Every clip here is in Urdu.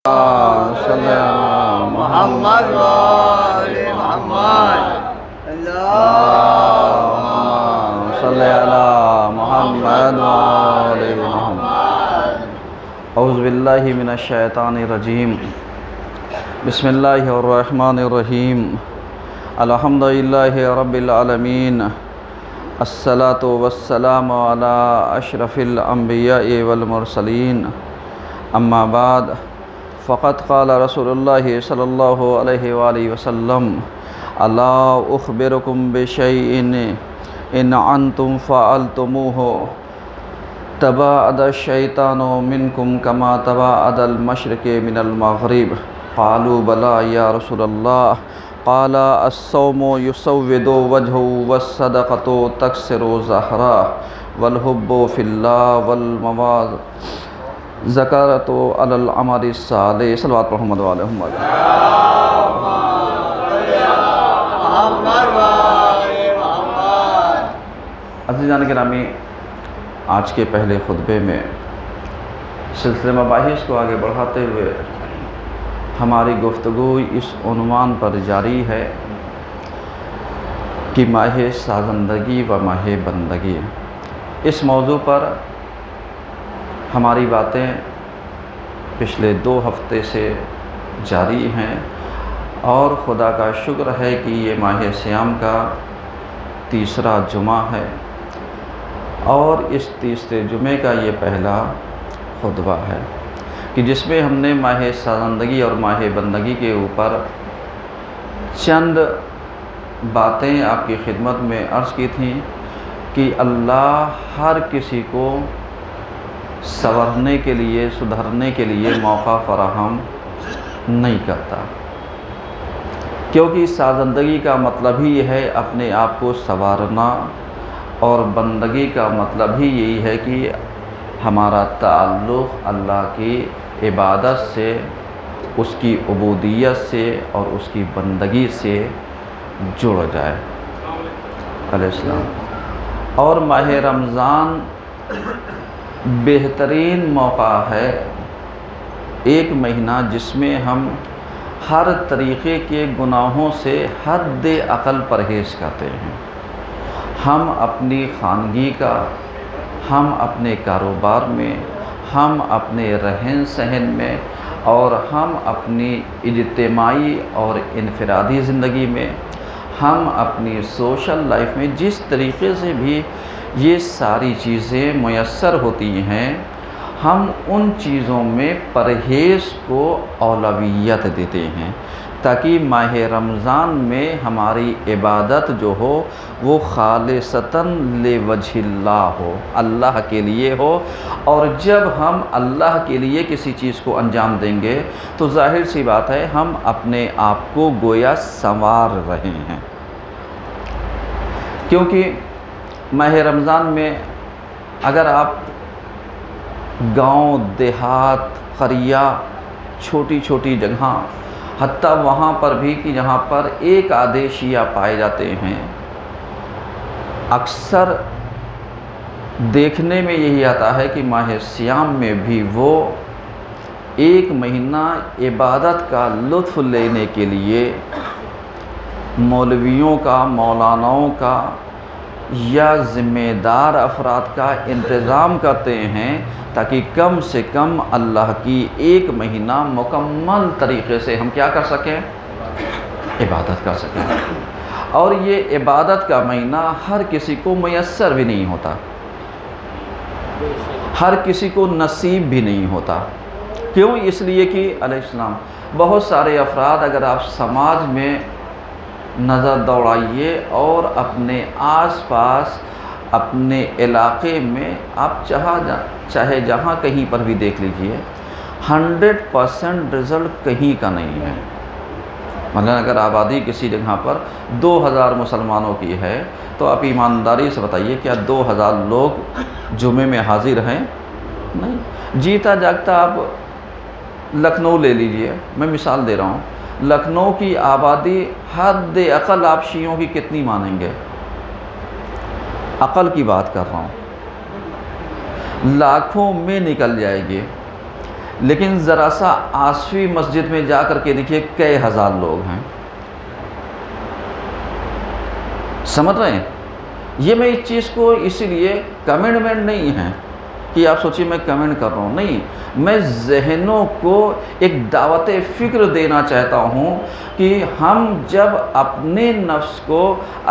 صلی اللہ محمد وآل محمد اللہم صلی اللہ محمد وآل محمد۔ اعوذ باللہ من الشیطان الرجیم، بسم اللہ الرحمن الرحیم، الحمدللہ رب العالمین، الصلاۃ والسلام علی اشرف الانبیاء والمرسلین، اما بعد فقط قال رسول اللہ صلی اللہ علیہ وآلہ وسلم، الا اخبرکم بشیء ان انتم فعلتموہ تباعد الشیطان منکم کما تباعد المشرق من المغرب۔ قالوا بلی یا رسول اللہ، قال الصوم یسود وجہ والصدقۃ تکسر ظہرہ والحب فی اللہ والمواز ذکرت علی العمل الصالح۔ صلوات محمد علیہ محمد وآل محمد۔ عزیزان گرامی، آج کے پہلے خطبے میں سلسلہ مباحث کو آگے بڑھاتے ہوئے ہماری گفتگو اس عنوان پر جاری ہے کہ ماہ سازندگی و ماہ بندگی۔ اس موضوع پر ہماری باتیں پچھلے 2 ہفتے سے جاری ہیں، اور خدا کا شکر ہے کہ یہ ماہ صیام کا تیسرا جمعہ ہے، اور اس تیسرے جمعے کا یہ پہلا خطبہ ہے کہ جس میں ہم نے ماہ سازندگی اور ماہ بندگی کے اوپر چند باتیں آپ کی خدمت میں عرض کی تھیں کہ اللہ ہر کسی کو سنورنے کے لیے، سدھرنے کے لیے موقع فراہم نہیں کرتا، کیونکہ سازندگی کا مطلب ہی یہ ہے اپنے آپ کو سنوارنا، اور بندگی کا مطلب ہی یہی ہے کہ ہمارا تعلق اللہ کی عبادت سے، اس کی عبودیت سے اور اس کی بندگی سے جڑ جائے۔ علیہ السلام۔ اور ماہ رمضان بہترین موقع ہے، ایک مہینہ جس میں ہم ہر طریقے کے گناہوں سے حد اقل پرہیز کرتے ہیں۔ ہم اپنی خانگی کا، ہم اپنے کاروبار میں، ہم اپنے رہن سہن میں، اور ہم اپنی اجتماعی اور انفرادی زندگی میں، ہم اپنی سوشل لائف میں جس طریقے سے بھی یہ ساری چیزیں میسر ہوتی ہیں، ہم ان چیزوں میں پرہیز کو اولویت دیتے ہیں، تاکہ ماہ رمضان میں ہماری عبادت جو ہو وہ خالصتاً لوجہ اللہ ہو، اللہ کے لیے ہو۔ اور جب ہم اللہ کے لیے کسی چیز کو انجام دیں گے تو ظاہر سی بات ہے ہم اپنے آپ کو گویا سنوار رہے ہیں، کیونکہ ماہ رمضان میں اگر آپ گاؤں، دیہات، قریہ، چھوٹی چھوٹی جگہ، حتیٰ وہاں پر بھی کہ جہاں پر ایک آدھے شیعہ پائے جاتے ہیں، اکثر دیکھنے میں یہی آتا ہے کہ ماہ صیام میں بھی وہ ایک مہینہ عبادت کا لطف لینے کے لیے مولویوں کا، مولاناؤں کا یا ذمہ دار افراد کا انتظام کرتے ہیں، تاکہ کم سے کم اللہ کی ایک مہینہ مکمل طریقے سے ہم کیا کر سکیں؟ عبادت کر سکیں۔ اور یہ عبادت کا مہینہ ہر کسی کو میسر بھی نہیں ہوتا، ہر کسی کو نصیب بھی نہیں ہوتا۔ کیوں؟ اس لیے کہ علیہ السلام بہت سارے افراد، اگر آپ سماج میں نظر دوڑائیے اور اپنے آس پاس، اپنے علاقے میں آپ چاہے جہاں کہیں پر بھی دیکھ لیجئے، 100% رزلٹ کہیں کا نہیں ہے۔ مثلا اگر آبادی کسی جگہ پر 2000 مسلمانوں کی ہے تو آپ ایمانداری سے بتائیے کیا 2000 لوگ جمعے میں حاضر ہیں؟ نہیں۔ جیتا جاگتا آپ لکھنؤ لے لیجئے، میں مثال دے رہا ہوں، لکھنؤ کی آبادی حد اقل آپ شیعوں کی کتنی مانیں گے؟ عقل کی بات کر رہا ہوں، لاکھوں میں نکل جائے گی، لیکن ذرا سا آصفی مسجد میں جا کر کے دیکھیے کئی ہزار لوگ ہیں. سمجھ رہے ہیں؟ یہ میں اس چیز کو اسی لیے کمنٹمنٹ نہیں ہے کہ آپ سوچیے میں کمنٹ کر رہا ہوں، نہیں، میں ذہنوں کو ایک دعوت فکر دینا چاہتا ہوں کہ ہم جب اپنے نفس کو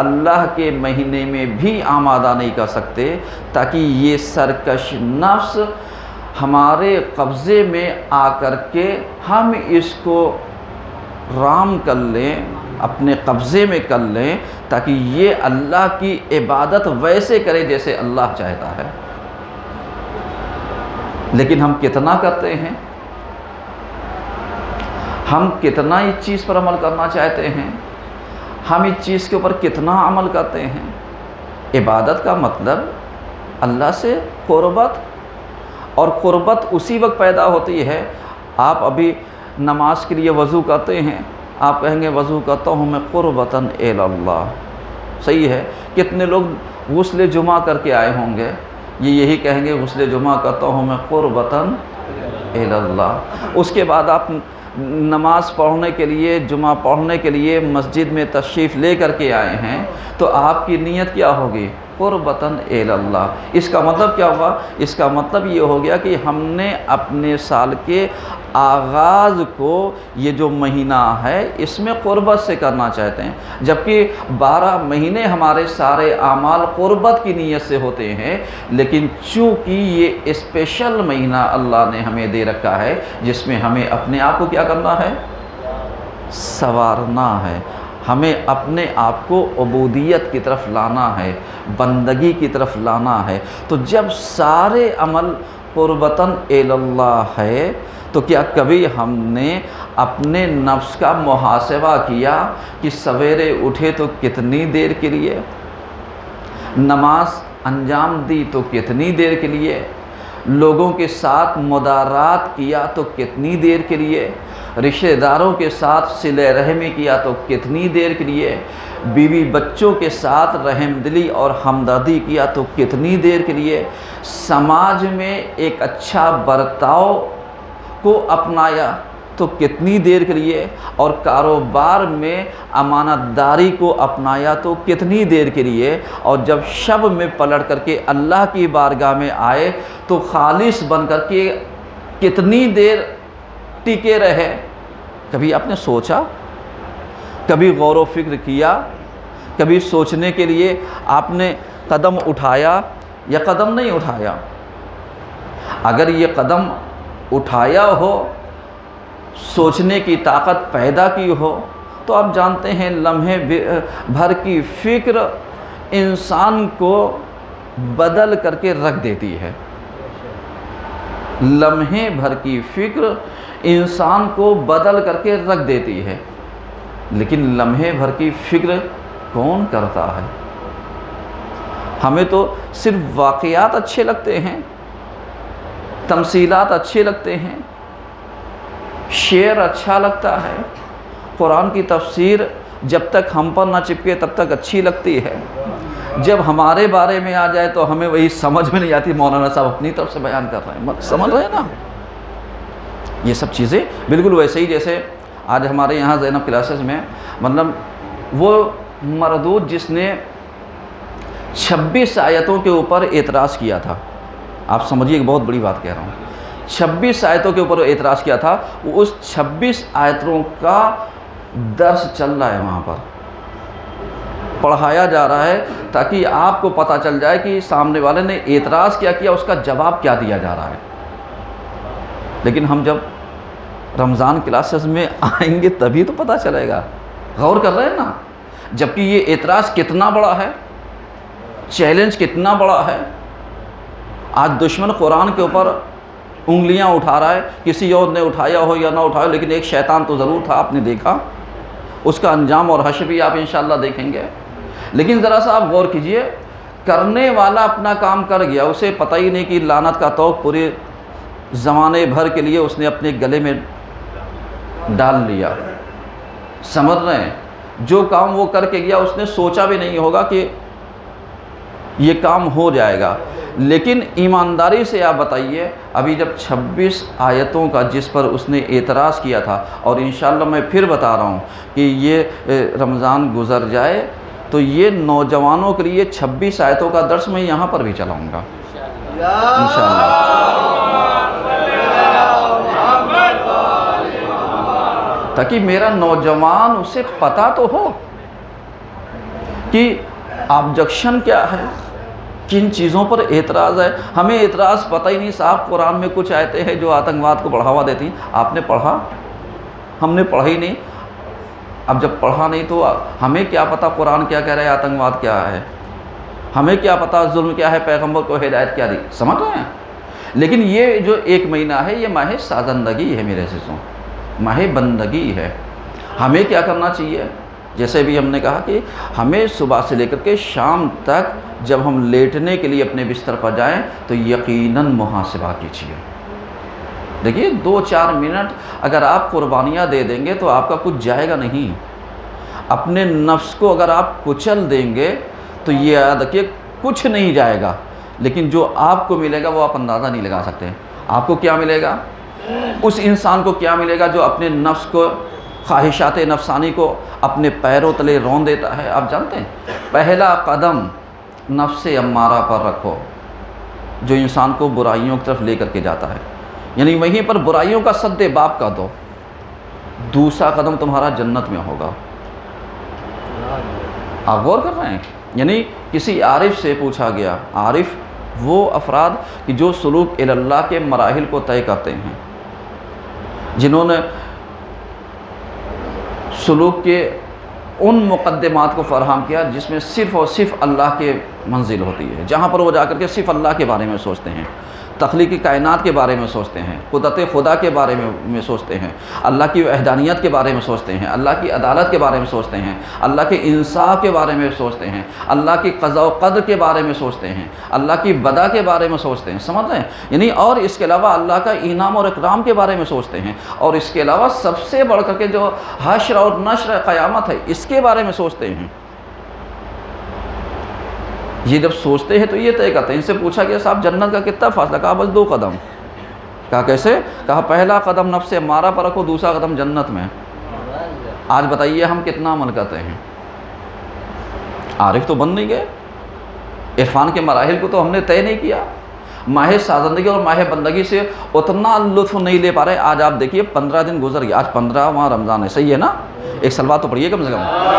اللہ کے مہینے میں بھی آمادہ نہیں کر سکتے، تاکہ یہ سرکش نفس ہمارے قبضے میں آ کر کے ہم اس کو رام کر لیں، اپنے قبضے میں کر لیں، تاکہ یہ اللہ کی عبادت ویسے کرے جیسے اللہ چاہتا ہے. لیکن ہم کتنا کرتے ہیں؟ ہم کتنا اس چیز پر عمل کرنا چاہتے ہیں؟ ہم اس چیز کے اوپر کتنا عمل کرتے ہیں؟ عبادت کا مطلب اللہ سے قربت، اور قربت اسی وقت پیدا ہوتی ہے. آپ ابھی نماز کے لیے وضو کرتے ہیں، آپ کہیں گے وضو کرتا ہوں میں قربتاً الی اللہ. صحیح ہے. کتنے لوگ غسل جمعہ کر کے آئے ہوں گے، یہ یہی کہیں گے غسل جمعہ کرتا ہوں میں قربتاً الی اللہ. اس کے بعد آپ نماز پڑھنے کے لیے، جمعہ پڑھنے کے لیے مسجد میں تشریف لے کر کے آئے ہیں، تو آپ کی نیت کیا ہوگی؟ قربتاً الی اللہ. اس کا مطلب کیا ہوا؟ اس کا مطلب یہ ہو گیا کہ ہم نے اپنے سال کے آغاز کو، یہ جو مہینہ ہے، اس میں قربت سے کرنا چاہتے ہیں. جبکہ 12 مہینے ہمارے سارے اعمال قربت کی نیت سے ہوتے ہیں، لیکن چونکہ یہ اسپیشل مہینہ اللہ نے ہمیں دے رکھا ہے، جس میں ہمیں اپنے آپ کو کیا کرنا ہے؟ سنوارنا ہے. ہمیں اپنے آپ کو عبودیت کی طرف لانا ہے، بندگی کی طرف لانا ہے. تو جب سارے عمل قربتاً الی اللہ ہے، تو کیا کبھی ہم نے اپنے نفس کا محاسبہ کیا کہ سویرے اٹھے تو کتنی دیر کے لیے، نماز انجام دی تو کتنی دیر کے لیے، لوگوں کے ساتھ مدارات کیا تو کتنی دیر کے لیے، رشتہ داروں کے ساتھ صلہ رحمی کیا تو کتنی دیر کے لیے، بیوی بچوں کے ساتھ رحم دلی اور ہمدردی کیا تو کتنی دیر کے لیے، سماج میں ایک اچھا برتاؤ کو اپنایا تو کتنی دیر کے لیے، اور کاروبار میں امانت داری کو اپنایا تو کتنی دیر کے لیے، اور جب شب میں پلٹ کر کے اللہ کی بارگاہ میں آئے تو خالص بن کر کے کتنی دیر ٹکے رہے. کبھی آپ نے سوچا؟ کبھی غور و فکر کیا؟ کبھی سوچنے کے لیے آپ نے قدم اٹھایا یا قدم نہیں اٹھایا؟ اگر یہ قدم اٹھایا ہو، سوچنے کی طاقت پیدا کی ہو، تو آپ جانتے ہیں لمحے بھر کی فکر انسان کو بدل کر کے رکھ دیتی ہے. لمحے بھر کی فکر انسان کو بدل کر کے رکھ دیتی ہے. لیکن لمحے بھر کی فکر کون کرتا ہے؟ ہمیں تو صرف واقعات اچھے لگتے ہیں، تمثیلات اچھے لگتے ہیں، شعر اچھا لگتا ہے. قرآن کی تفسیر جب تک ہم پر نہ چپکے تب تک اچھی لگتی ہے. جب ہمارے بارے میں آ جائے تو ہمیں وہی سمجھ میں نہیں آتی. مولانا صاحب اپنی طرف سے بیان کر رہے ہیں، سمجھ رہے ہیں نا؟ یہ سب چیزیں بالکل ویسے ہی جیسے آج ہمارے یہاں زینب کلاسز میں، مطلب وہ مردود جس نے 26 آیتوں کے اوپر اعتراض کیا تھا. آپ سمجھیے کہ بہت بڑی بات کہہ رہا ہوں. 26 آیتوں کے اوپر اعتراض کیا تھا، وہ اس 26 آیتوں کا درس چل رہا ہے، وہاں پر پڑھایا جا رہا ہے، تاکہ آپ کو پتہ چل جائے کہ سامنے والے نے اعتراض کیا اس کا جواب کیا دیا جا رہا ہے. لیکن ہم جب رمضان کلاسز میں آئیں گے تبھی تو پتہ چلے گا. غور کر رہے ہیں نا؟ جبکہ یہ اعتراض کتنا بڑا ہے، چیلنج کتنا بڑا ہے. آج دشمن قرآن کے اوپر انگلیاں اٹھا رہا ہے، کسی اور نے اٹھایا ہو یا نہ اٹھایا، لیکن ایک شیطان تو ضرور تھا. آپ نے دیکھا اس کا انجام اور حشر بھی آپ انشاءاللہ دیکھیں گے. لیکن ذرا سا آپ غور کیجئے، کرنے والا اپنا کام کر گیا، اسے پتہ ہی نہیں کہ لعنت کا طوق پورے زمانے بھر کے لیے اس نے اپنے گلے میں ڈال لیا. سمجھ رہے ہیں؟ جو کام وہ کر کے گیا اس نے سوچا بھی نہیں ہوگا کہ یہ کام ہو جائے گا۔ لیکن ایمانداری سے آپ بتائیے، ابھی جب 26 آیتوں کا جس پر اس نے اعتراض کیا تھا، اور انشاءاللہ میں پھر بتا رہا ہوں کہ یہ رمضان گزر جائے تو یہ نوجوانوں کے لیے 26 آیتوں کا درس میں یہاں پر بھی چلاؤں گا انشاءاللہ۔ تاکہ میرا نوجوان اسے پتہ تو ہو کہ آبجیکشن کیا ہے، کن چیزوں پر اعتراض ہے۔ ہمیں اعتراض پتہ ہی نہیں، صاحب قرآن میں کچھ آیتیں ہیں جو آتنکواد کو بڑھاوا دیتی ہیں، آپ نے پڑھا؟ ہم نے پڑھا ہی نہیں۔ اب جب پڑھا نہیں تو ہمیں کیا پتہ قرآن کیا کہہ رہا ہے، آتنکواد کیا ہے، ہمیں کیا پتہ ظلم کیا ہے، پیغمبر کو ہدایت کیا دی، سمجھ رہے ہیں؟ لیکن یہ جو 1 مہینہ ہے یہ ماہ سازندگی ہے میرے عزیزوں، ماہ بندگی ہے۔ ہمیں کیا کرنا چاہیے؟ جیسے بھی ہم نے کہا کہ ہمیں صبح سے لے کر کے شام تک جب ہم لیٹنے کے لیے اپنے بستر پر جائیں تو یقیناً محاسبہ کیجیے۔ دیکھیے 2-4 منٹ اگر آپ قربانیاں دے دیں گے تو آپ کا کچھ جائے گا نہیں۔ اپنے نفس کو اگر آپ کچل دیں گے تو یہ یاد رکھیے کچھ نہیں جائے گا، لیکن جو آپ کو ملے گا وہ آپ اندازہ نہیں لگا سکتے۔ آپ کو کیا ملے گا؟ اس انسان کو کیا ملے گا جو اپنے نفس کو، خواہشات نفسانی کو اپنے پیروں تلے رون دیتا ہے؟ آپ جانتے ہیں پہلا قدم نفس امارہ پر رکھو جو انسان کو برائیوں کی طرف لے کر کے جاتا ہے، یعنی وہیں پر برائیوں کا سد باب کا دو، دوسرا قدم تمہارا جنت میں ہوگا۔ آپ غور کر رہے ہیں؟ یعنی کسی عارف سے پوچھا گیا، عارف وہ افراد کہ جو سلوک الی اللہ کے مراحل کو طے کرتے ہیں، جنہوں نے سلوک کے ان مقدمات کو فراہم کیا جس میں صرف اور صرف اللہ کے منزل ہوتی ہے، جہاں پر وہ جا کر کے صرف اللہ کے بارے میں سوچتے ہیں، تخلیقی کائنات کے بارے میں سوچتے ہیں، قدرت خدا کے بارے میں سوچتے ہیں، اللہ کی وحدانیت کے بارے میں سوچتے ہیں، اللہ کی عدالت کے بارے میں سوچتے ہیں، اللہ کے انصاف کے بارے میں سوچتے ہیں، اللہ کی قضاء و قدر کے بارے میں سوچتے ہیں، اللہ کی بدا کے بارے میں سوچتے ہیں، سمجھ رہے ہیں؟ یعنی اور اس کے علاوہ اللہ کا انعام اور اکرام کے بارے میں سوچتے ہیں، اور اس کے علاوہ سب سے بڑھ کر کے جو حشر اور نشر قیامت ہے اس کے بارے میں سوچتے ہیں۔ یہ جب سوچتے ہیں تو یہ طے کرتے ہیں۔ ان سے پوچھا گیا صاحب جنت کا کتنا فاصلہ؟ کہا بس 2 قدم۔ کہا کیسے؟ کہا پہلا قدم نفس امارہ پر رکھو، دوسرا قدم جنت میں۔ آج بتائیے ہم کتنا عمل کرتے ہیں؟ عارف تو بن نہیں گئے، عرفان کے مراحل کو تو ہم نے طے نہیں کیا، ماہ سازندگی اور ماہ بندگی سے اتنا لطف نہیں لے پا رہے۔ آج آپ دیکھیے 15 دن گزر گئے، آج 15واں رمضان ہے، صحیح ہے نا؟ ایک صلوات تو پڑھیے کم سے کم۔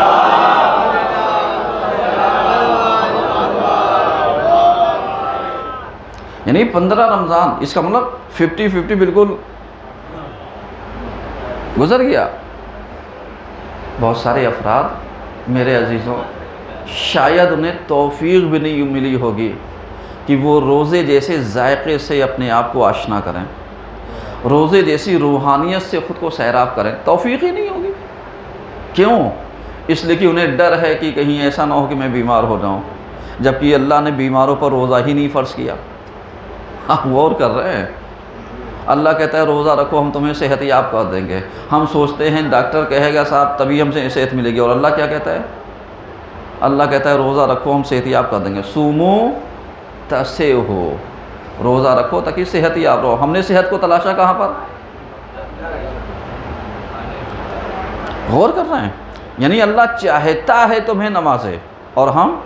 یعنی 15 رمضان، اس کا مطلب 50-50 بالکل گزر گیا۔ بہت سارے افراد میرے عزیزوں شاید انہیں توفیق بھی نہیں ملی ہوگی کہ وہ روزے جیسے ذائقے سے اپنے آپ کو آشنا کریں، روزے جیسی روحانیت سے خود کو سیراب کریں، توفیق ہی نہیں ہوگی۔ کیوں؟ اس لیے کہ انہیں ڈر ہے کہ کہیں ایسا نہ ہو کہ میں بیمار ہو جاؤں، جبکہ اللہ نے بیماروں پر روزہ ہی نہیں فرض کیا۔ آپ غور کر رہے ہیں؟ اللہ کہتا ہے روزہ رکھو ہم تمہیں صحت یاب کر دیں گے۔ ہم سوچتے ہیں ڈاکٹر کہے گا صاحب تبھی ہم سے صحت ملے گی، اور اللہ کیا کہتا ہے؟ اللہ کہتا ہے روزہ رکھو ہم صحت یاب کر دیں گے۔ سومو تسیحو، روزہ رکھو تاکہ صحت یاب رہو۔ ہم نے صحت کو تلاشا کہاں پر؟ غور کر رہے ہیں؟ یعنی اللہ چاہتا ہے تمہیں نمازیں اور ہم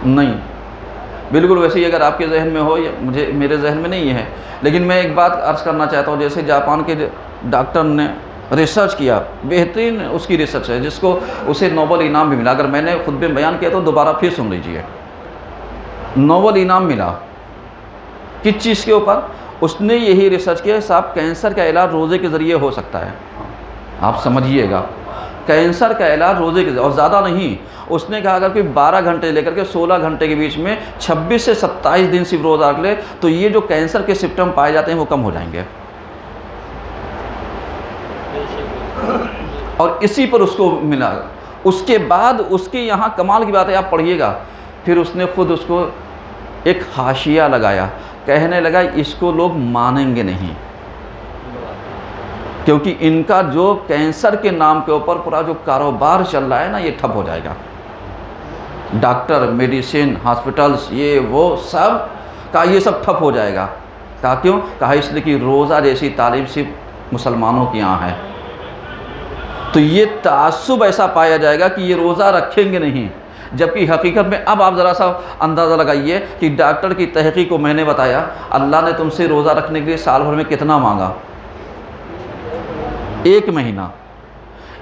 نہیں۔ بالکل ویسے ہی اگر آپ کے ذہن میں ہو، میرے ذہن میں نہیں ہے، لیکن میں ایک بات عرض کرنا چاہتا ہوں۔ جیسے جاپان کے ڈاکٹر نے ریسرچ کیا، بہترین اس کی ریسرچ ہے جس کو اسے نوبل انعام بھی ملا۔ اگر میں نے خود میں بیان کیا تو دوبارہ پھر سن لیجئے۔ نوبل انعام ملا کس چیز کے اوپر؟ اس نے یہی ریسرچ کیا صاحب کینسر کا علاج روزے کے ذریعے ہو سکتا ہے۔ آپ سمجھیے گا، کینسر کا علاج روزے کے ذریعے، اور زیادہ نہیں۔ اس نے کہا اگر کوئی 12 گھنٹے لے کر کے 16 گھنٹے کے بیچ میں 26 سے 27 دن صرف روزہ رکھ لے تو یہ جو کینسر کے سمپٹم پائے جاتے ہیں وہ کم ہو جائیں گے۔ اور اسی پر اس کو ملا۔ اس کے بعد اس کے یہاں کمال کی بات ہے، آپ پڑھیے گا، پھر اس نے خود اس کو ایک حاشیہ لگایا، کہنے لگا اس کو لوگ مانیں گے نہیں، کیونکہ ان کا جو کینسر کے نام کے اوپر پورا جو کاروبار چل رہا ہے نا یہ ٹھپ ہو جائے گا۔ ڈاکٹر، میڈیسن، ہاسپٹلس، یہ وہ سب کا یہ سب ٹھپ ہو جائے گا۔ کہا کیوں؟ کہا اس لیے کہ روزہ جیسی تعلیم صرف مسلمانوں کے یہاں ہے، تو یہ تعصب ایسا پایا جائے گا کہ یہ روزہ رکھیں گے نہیں، جبکہ حقیقت میں اب آپ ذرا سا اندازہ لگائیے کہ ڈاکٹر کی تحقیق کو میں نے بتایا، اللہ نے تم سے روزہ رکھنے کے لیے سال بھر میں کتنا مانگا؟ 1 مہینہ،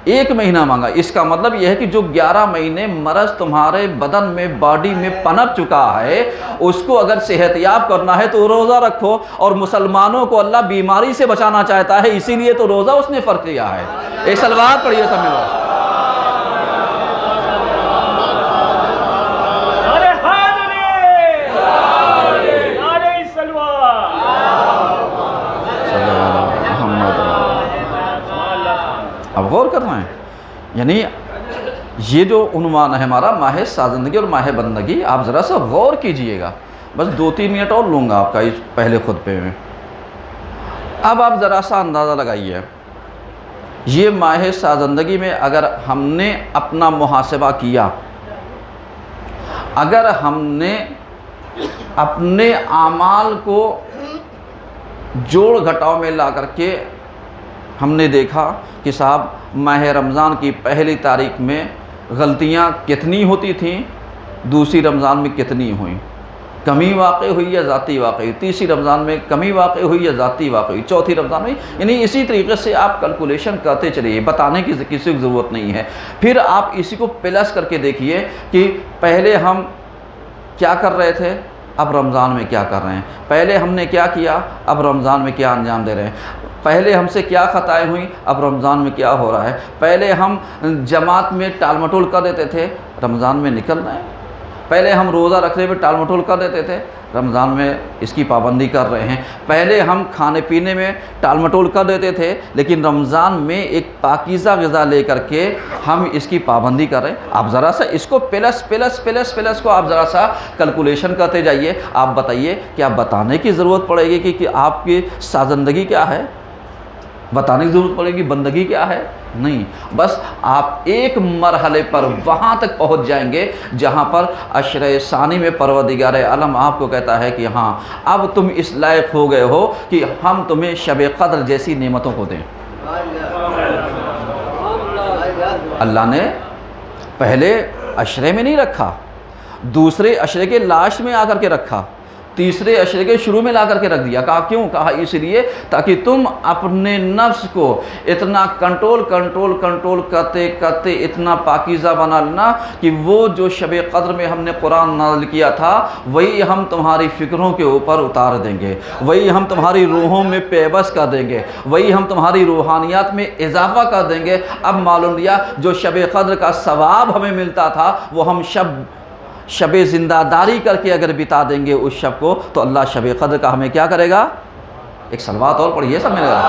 1 مہینہ مانگا۔ اس کا مطلب یہ ہے کہ جو 11 مہینے مرض تمہارے بدن میں، باڈی میں پنپ چکا ہے، اس کو اگر صحت یاب کرنا ہے تو روزہ رکھو، اور مسلمانوں کو اللہ بیماری سے بچانا چاہتا ہے، اسی لیے تو روزہ اس نے فرض کیا ہے۔ ایک صلوات پڑھیے سب مل کر۔ اب غور کرنا ہے، یعنی یہ جو عنوان ہے ہمارا ماہ سازندگی اور ماہ بندگی، آپ ذرا سا غور کیجئے گا۔ بس 2-3 منٹ اور لوں گا آپ کا اس پہلے خطبے میں۔ اب آپ ذرا سا اندازہ لگائیے، یہ ماہ سازندگی میں اگر ہم نے اپنا محاسبہ کیا، اگر ہم نے اپنے اعمال کو جوڑ گھٹاؤ میں لا کر کے ہم نے دیکھا کہ صاحب ماہ رمضان کی پہلی تاریخ میں غلطیاں کتنی ہوتی تھیں، دوسری رمضان میں کتنی ہوئیں، کمی واقع ہوئی یا ذاتی واقع ہوئی، تیسری رمضان میں کمی واقع ہوئی یا ذاتی واقع ہوئی، چوتھی رمضان میں، یعنی اسی طریقے سے آپ کیلکولیشن کرتے چلیے، بتانے کی کسی کو ضرورت نہیں ہے۔ پھر آپ اسی کو پلس کر کے دیکھیے کہ پہلے ہم کیا کر رہے تھے، اب رمضان میں کیا کر رہے ہیں، پہلے ہم نے کیا کیا، اب رمضان میں کیا انجام دے رہے ہیں، پہلے ہم سے کیا خطائیں ہوئیں، اب رمضان میں کیا ہو رہا ہے، پہلے ہم جماعت میں ٹال مٹول کر دیتے تھے، رمضان میں نکلنا ہے، پہلے ہم روزہ رکھنے میں ٹال مٹول کر دیتے تھے، رمضان میں اس کی پابندی کر رہے ہیں، پہلے ہم کھانے پینے میں ٹال مٹول کر دیتے تھے، لیکن رمضان میں ایک پاکیزہ غذا لے کر کے ہم اس کی پابندی کر رہے ہیں۔ آپ ذرا سا اس کو پلس پلس پلس پلس کو آپ ذرا سا کیلکولیشن کرتے جائیے، آپ بتائیے کیا بتانے کی ضرورت پڑے گی کہ آپ کی سازندگی کیا ہے، بتانے کی ضرورت پڑے گی بندگی کیا ہے؟ نہیں، بس آپ ایک مرحلے پر وہاں تک پہنچ جائیں گے جہاں پر عشرہ ثانی میں پروردگار عالم آپ کو کہتا ہے کہ ہاں اب تم اس لائق ہو گئے ہو کہ ہم تمہیں شب قدر جیسی نعمتوں کو دیں۔ اللہ نے پہلے عشرے میں نہیں رکھا، دوسرے عشرے کے لاسٹ میں آ کر کے رکھا، تیسرے عشرے کے شروع میں لا کر کے رکھ دیا۔ کہا کیوں؟ کہا اس لیے تاکہ تم اپنے نفس کو اتنا کنٹرول کرتے کرتے اتنا پاکیزہ بنا لینا کہ وہ جو شب قدر میں ہم نے قرآن نازل کیا تھا وہی ہم تمہاری فکروں کے اوپر اتار دیں گے، وہی ہم تمہاری روحوں میں پیوست کر دیں گے، وہی ہم تمہاری روحانیات میں اضافہ کر دیں گے۔ اب معلوم لیا جو شب قدر کا ثواب ہمیں ملتا تھا وہ ہم شب زندہ داری کر کے اگر بتا دیں گے اس شب کو، تو اللہ شب قدر کا ہمیں کیا کرے گا؟ ایک صلوات اور پڑھیے سب ملے گا۔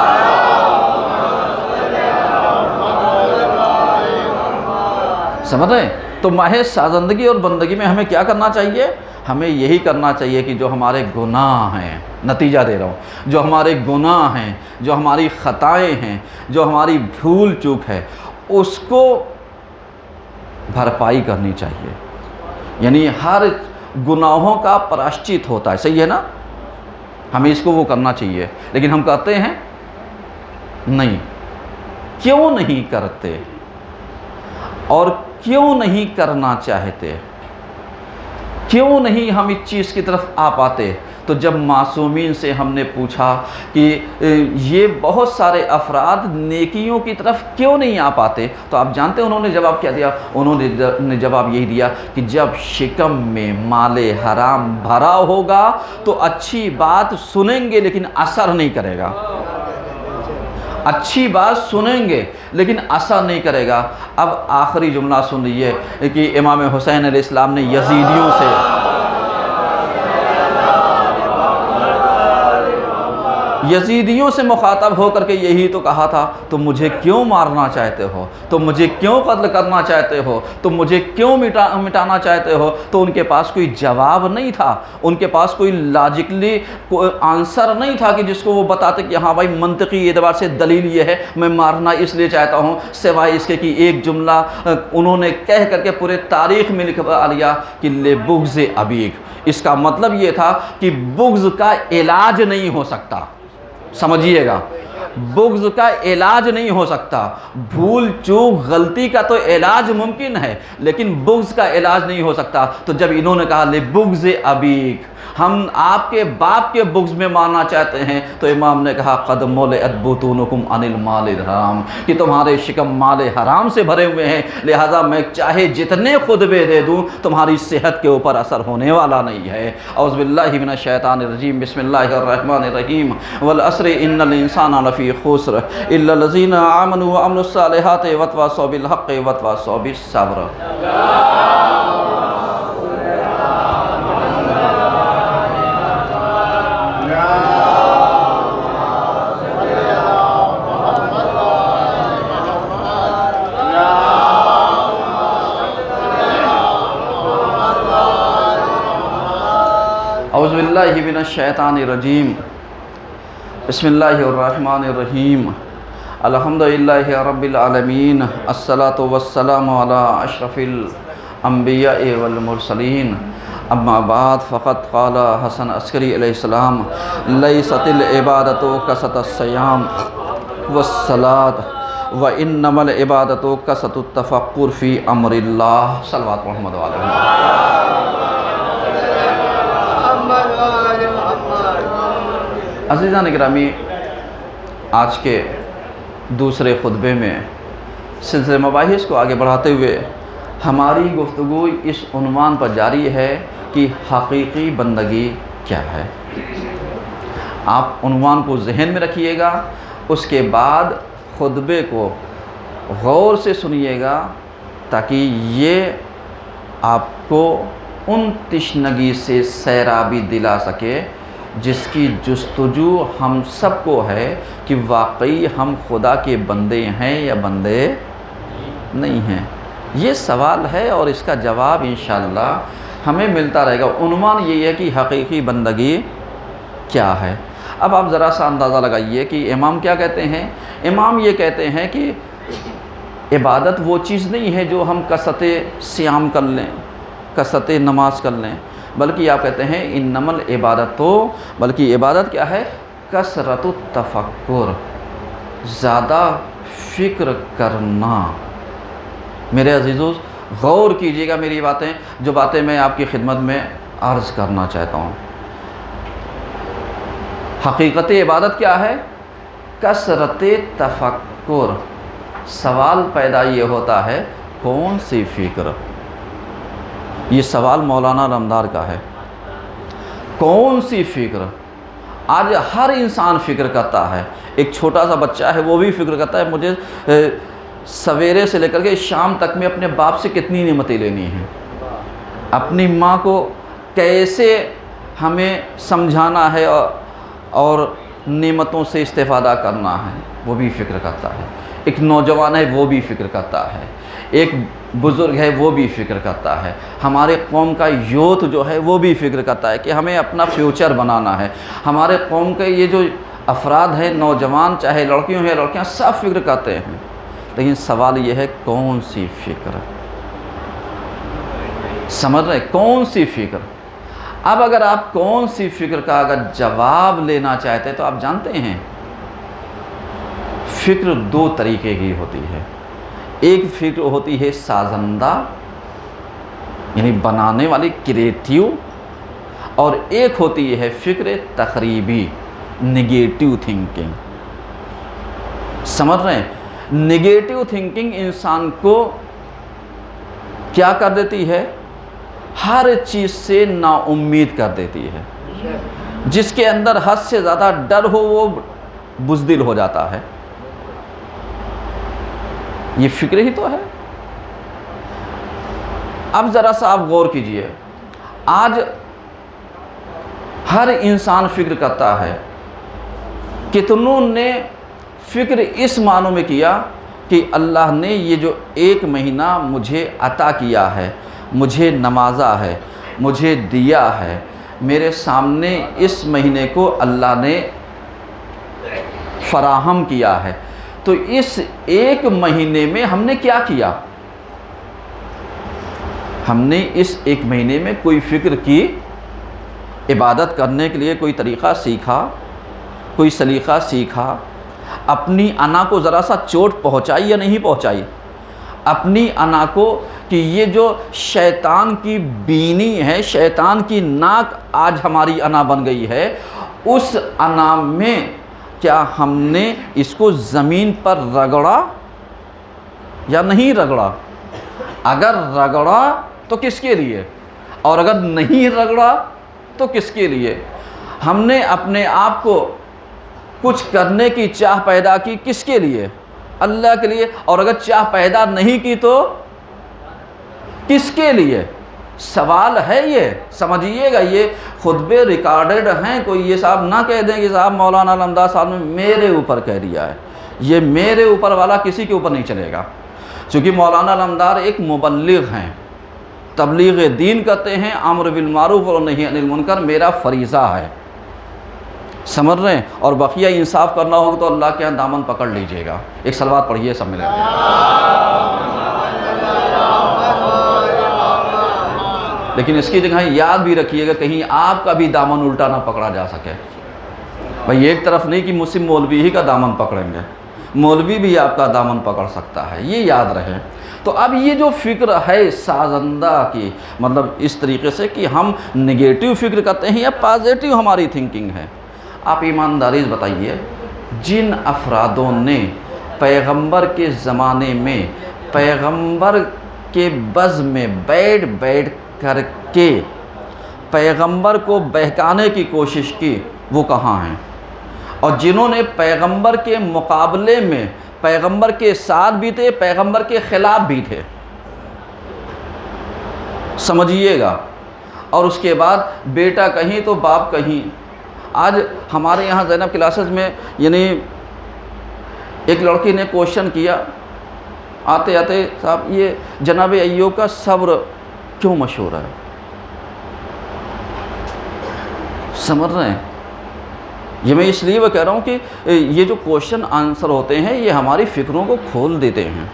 سمجھ رہے ہیں؟ تو ماہ سازندگی اور بندگی میں ہمیں کیا کرنا چاہیے؟ ہمیں یہی کرنا چاہیے کہ جو ہمارے گناہ ہیں، نتیجہ دے رہا ہوں، جو ہمارے گناہ ہیں، جو ہماری خطائیں ہیں، جو ہماری بھول چوک ہے، اس کو بھرپائی کرنی چاہیے۔ یعنی ہر گناہوں کا پراشچت ہوتا ہے، صحیح ہے نا؟ ہمیں اس کو وہ کرنا چاہیے، لیکن ہم کرتے ہیں نہیں۔ کیوں نہیں کرتے اور کیوں نہیں کرنا چاہتے؟ کیوں نہیں ہم اس چیز کی طرف آ پاتے؟ تو جب معصومین سے ہم نے پوچھا کہ یہ بہت سارے افراد نیکیوں کی طرف کیوں نہیں آ پاتے، تو آپ جانتے ہیں انہوں نے جواب کیا دیا؟ انہوں نے جواب یہی دیا کہ جب شکم میں مال حرام بھرا ہوگا تو اچھی بات سنیں گے لیکن اثر نہیں کرے گا، اچھی بات سنیں گے لیکن اثر نہیں کرے گا۔ اب آخری جملہ سن لیجیے کہ امام حسین علیہ السلام نے یزیدیوں سے یزیدیوں سے مخاطب ہو کر کے یہی تو کہا تھا، تم مجھے کیوں مارنا چاہتے ہو، تم مجھے کیوں قتل کرنا چاہتے ہو، تم مجھے کیوں مٹانا چاہتے ہو؟ تو ان کے پاس کوئی جواب نہیں تھا، ان کے پاس کوئی لاجکلی آنسر نہیں تھا کہ جس کو وہ بتاتے کہ ہاں بھائی منطقی اعتبار سے دلیل یہ ہے، میں مارنا اس لیے چاہتا ہوں، سوائے اس کے کہ ایک جملہ انہوں نے کہہ کر کے پورے تاریخ میں لکھوا لیا کہ لِبُغْضِ أَبِيك۔ اس کا مطلب یہ تھا کہ بغض کا علاج نہیں ہو سکتا، سمجھیے گا، بغض کا علاج نہیں ہو سکتا۔ بھول چوک غلطی کا تو علاج ممکن ہے، لیکن بغض کا علاج نہیں ہو سکتا۔ تو جب انہوں نے کہا لِبُغْضِ أَبِيك، ہم آپ کے باپ کے بغض میں مارنا چاہتے ہیں، تو امام نے کہا قَدْ مُلِئَتْ بُطُونُكُمْ عَنِ الْمَالِ الْحَرَامِ، کہ تمہارے شکم مال حرام سے بھرے ہوئے ہیں، لہٰذا میں چاہے جتنے خطبے دے دوں تمہاری صحت کے اوپر اثر ہونے والا نہیں ہے۔ اعوذ باللہ من الشیطان الرجیم، بسم اللہ الرحمن الرحیم، والعصر ان الانسان لفی خسر الا الذین آمنوا وعملوا الصالحات وتواصوا بالحق وتواصوا بالصبر۔ اعوذ باللہ من الشیطان الرجیم، بسم اللہ الرحمن الرحیم، الحمدللہ رب العالمین، الصلاۃ والسلام علی اشرف الانبیاء والمرسلین، اما بعد فقد قال حسن عسکری علیہ السلام لیست العبادۃ کثرۃ الصیام والصلاۃ وانما العبادۃ کثرۃ التفکر فی امر اللہ۔ صلوات محمد علیہ۔ عزیزان گرامی، آج کے دوسرے خطبے میں سلسلہ مباحث کو آگے بڑھاتے ہوئے ہماری گفتگو اس عنوان پر جاری ہے کہ حقیقی بندگی کیا ہے۔ آپ عنوان کو ذہن میں رکھیے گا، اس کے بعد خطبے کو غور سے سنیے گا تاکہ یہ آپ کو ان تشنگی سے سیرابی دلا سکے جس کی جستجو ہم سب کو ہے کہ واقعی ہم خدا کے بندے ہیں یا بندے نہیں ہیں۔ یہ سوال ہے اور اس کا جواب انشاءاللہ ہمیں ملتا رہے گا۔ عنوان یہ ہے کہ حقیقی بندگی کیا ہے۔ اب آپ ذرا سا اندازہ لگائیے کہ امام کیا کہتے ہیں۔ امام یہ کہتے ہیں کہ عبادت وہ چیز نہیں ہے جو ہم کثرت صیام کر لیں، کثرت نماز کر لیں، بلکہ آپ کہتے ہیں انما العبادت، بلکہ عبادت کیا ہے؟ کثرت التفکر، زیادہ فکر کرنا۔ میرے عزیزو غور کیجیے گا میری باتیں، جو باتیں میں آپ کی خدمت میں عرض کرنا چاہتا ہوں۔ حقیقت عبادت کیا ہے؟ کثرت تفکر۔ سوال پیدا یہ ہوتا ہے کون سی فکر؟ یہ سوال مولانا رمدار کا ہے، کون سی فکر؟ آج ہر انسان فکر کرتا ہے، ایک چھوٹا سا بچہ ہے وہ بھی فکر کرتا ہے مجھے سویرے سے لے کر کے شام تک میں اپنے باپ سے کتنی نعمتیں لینی ہیں، اپنی ماں کو کیسے ہمیں سمجھانا ہے اور نعمتوں سے استفادہ کرنا ہے، وہ بھی فکر کرتا ہے۔ ایک نوجوان ہے وہ بھی فکر کرتا ہے، ایک بزرگ ہے وہ بھی فکر کرتا ہے، ہمارے قوم کا یوتھ جو ہے وہ بھی فکر کرتا ہے کہ ہمیں اپنا فیوچر بنانا ہے۔ ہمارے قوم کے یہ جو افراد ہیں، نوجوان چاہے لڑکیوں ہیں لڑکیاں، سب فکر کرتے ہیں، لیکن سوال یہ ہے کون سی فکر؟ سمجھ رہے کون سی فکر؟ اب اگر آپ کون سی فکر کا اگر جواب لینا چاہتے ہیں تو آپ جانتے ہیں فکر دو طریقے کی ہوتی ہے۔ ایک فکر ہوتی ہے سازندہ، یعنی بنانے والی، کریٹیو، اور ایک ہوتی ہے فکر تخریبی، نگیٹیو تھنکنگ۔ سمجھ رہے ہیں؟ نگیٹیو تھنکنگ انسان کو کیا کر دیتی ہے؟ ہر چیز سے نا امید کر دیتی ہے۔ جس کے اندر حد سے زیادہ ڈر ہو وہ بزدل ہو جاتا ہے۔ یہ فکر ہی تو ہے۔ اب ذرا سا آپ غور کیجئے، آج ہر انسان فکر کرتا ہے کتنوں نے فکر اس معنوں میں کیا کہ اللہ نے یہ جو ایک مہینہ مجھے عطا کیا ہے، مجھے نوازا ہے، مجھے دیا ہے، میرے سامنے اس مہینے کو اللہ نے فراہم کیا ہے، تو اس ایک مہینے میں ہم نے کیا کیا؟ ہم نے اس ایک مہینے میں کوئی فکر کی، عبادت کرنے کے لیے کوئی طریقہ سیکھا، کوئی سلیقہ سیکھا، اپنی انا کو ذرا سا چوٹ پہنچائی یا نہیں پہنچائی؟ اپنی انا کو کہ یہ جو شیطان کی بینی ہے، شیطان کی ناک آج ہماری انا بن گئی ہے، اس انا میں کیا ہم نے اس کو زمین پر رگڑا یا نہیں رگڑا؟ اگر رگڑا تو کس کے لیے، اور اگر نہیں رگڑا تو کس کے لیے؟ ہم نے اپنے آپ کو کچھ کرنے کی چاہ پیدا کی، کس کے لیے؟ اللہ کے لیے، اور اگر چاہ پیدا نہیں کی تو کس کے لیے؟ سوال ہے یہ، سمجھیے گا، یہ خطبے ریکارڈڈ ہیں، کوئی یہ صاحب نہ کہہ دیں کہ صاحب مولانا علمدار صاحب نے میرے اوپر کہہ دیا ہے، یہ میرے اوپر والا کسی کے اوپر نہیں چلے گا، چونکہ مولانا علمدار ایک مبلغ ہیں، تبلیغ دین کرتے ہیں، امر بالمعروف اور نہی عن المنکر میرا فریضہ ہے، سمجھ رہے ہیں، اور بقیہ انصاف کرنا ہوگا تو اللہ کے یہاں دامن پکڑ لیجئے گا۔ ایک صلوات پڑھیے سب ملے۔ لیکن اس کی جگہ یاد بھی رکھیے گا کہیں آپ کا بھی دامن الٹا نہ پکڑا جا سکے، بھئی ایک طرف نہیں کہ مسلم مولوی ہی کا دامن پکڑیں گے، مولوی بھی آپ کا دامن پکڑ سکتا ہے، یہ یاد رہے۔ تو اب یہ جو فکر ہے سازندہ کی، مطلب اس طریقے سے کہ ہم نگیٹو فکر کرتے ہیں یا پازیٹیو ہماری تھنکنگ ہے، آپ ایمانداری سے بتائیے، جن افرادوں نے پیغمبر کے زمانے میں پیغمبر کے بز میں بیٹھ کر کے پیغمبر کو بہکانے کی کوشش کی، وہ کہاں ہیں؟ اور جنہوں نے پیغمبر کے مقابلے میں پیغمبر کے ساتھ بھی تھے، پیغمبر کے خلاف بھی تھے، سمجھیے گا، اور اس کے بعد بیٹا کہیں تو باپ کہیں۔ آج ہمارے یہاں زینب کلاسز میں یعنی ایک لڑکی نے کوشچن کیا، آتے آتے صاحب یہ جناب ایوب کا صبر کیوں مشہور ہے؟ سمجھ رہے ہیں؟ یہ میں اس لیے وہ کہہ رہا ہوں کہ یہ جو کوشچن آنسر ہوتے ہیں یہ ہماری فکروں کو کھول دیتے ہیں۔